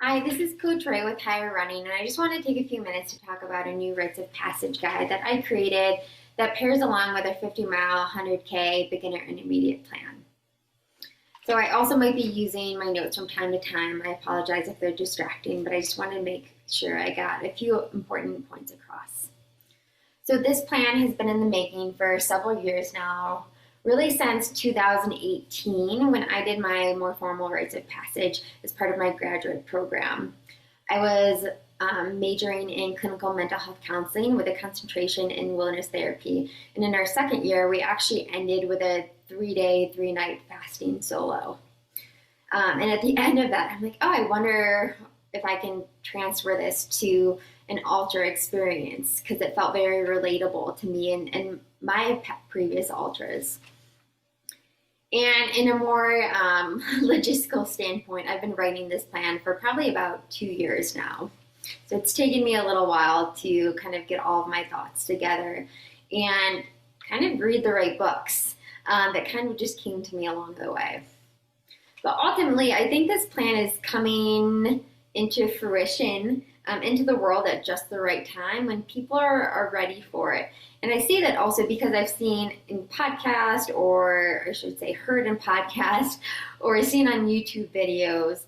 Hi, this is Coach Ray with Higher Running, and I just want to take a few minutes to talk about a new Rites of Passage guide that I created that pairs along with a 50-mile, 100K beginner intermediate plan. So I also might be using my notes from time to time. I apologize if they're distracting, but I just wanted to make sure I got a few important points across. So this plan has been in the making for several years now, really since 2018 when I did my more formal rites of passage as part of my graduate program. I was majoring in clinical mental health counseling with a concentration in wilderness therapy. And in our second year, we actually ended with a 3-day, 3-night fasting solo. And at the end of that, I'm like, oh, I wonder if I can transfer this to an ultra experience because it felt very relatable to me and my previous ultras. And in a more logistical standpoint, I've been writing this plan for probably about 2 years now. So it's taken me a little while to kind of get all of my thoughts together and kind of read the right books that kind of just came to me along the way. But ultimately, I think this plan is coming into fruition into the world at just the right time when people are ready for it. And I see that also because I've seen in podcast, or I should say heard in podcast, or seen on YouTube videos,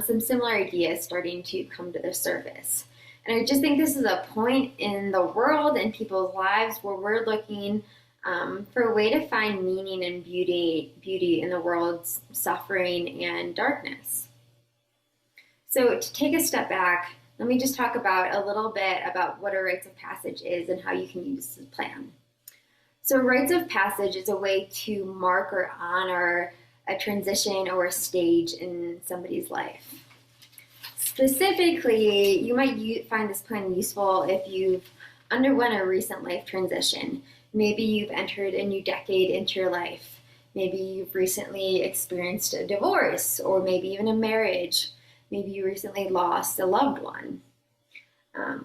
some similar ideas starting to come to the surface. And I just think this is a point in the world and people's lives where we're looking for a way to find meaning and beauty in the world's suffering and darkness. So to take a step back, let me just talk about a little bit about what a rites of passage is and how you can use this plan. So rites of passage is a way to mark or honor a transition or a stage in somebody's life. Specifically, you might find this plan useful if you've underwent a recent life transition. Maybe you've entered a new decade into your life. Maybe you've recently experienced a divorce, or maybe even a marriage. Maybe you recently lost a loved one.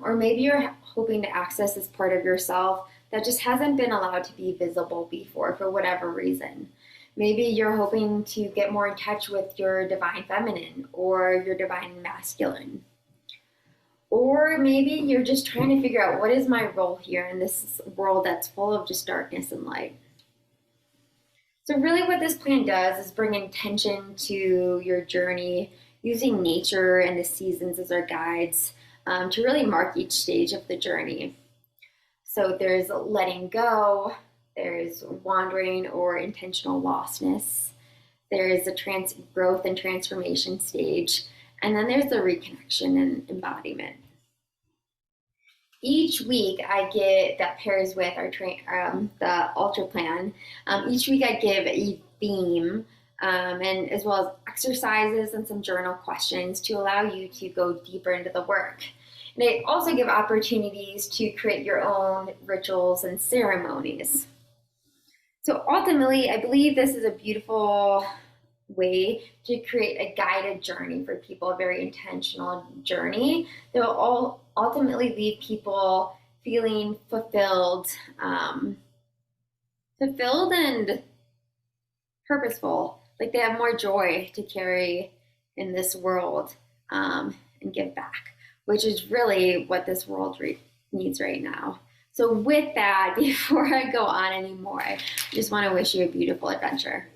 Or maybe you're hoping to access this part of yourself that just hasn't been allowed to be visible before for whatever reason. Maybe you're hoping to get more in touch with your divine feminine or your divine masculine. Or maybe you're just trying to figure out what is my role here in this world that's full of just darkness and light. So really what this plan does is bring intention to your journey using nature and the seasons as our guides to really mark each stage of the journey. So there's letting go, there's wandering or intentional lostness, there's a growth and transformation stage, and then there's the reconnection and embodiment. Each week that pairs with the ultra plan, each week I give a theme and as well as exercises and some journal questions to allow you to go deeper into the work. And I also give opportunities to create your own rituals and ceremonies. So ultimately, I believe this is a beautiful way to create a guided journey for people, a very intentional journey that will all ultimately leave people feeling fulfilled and purposeful, like they have more joy to carry in this world and give back, which is really what this world needs right now. So with that, before I go on anymore, I just want to wish you a beautiful adventure.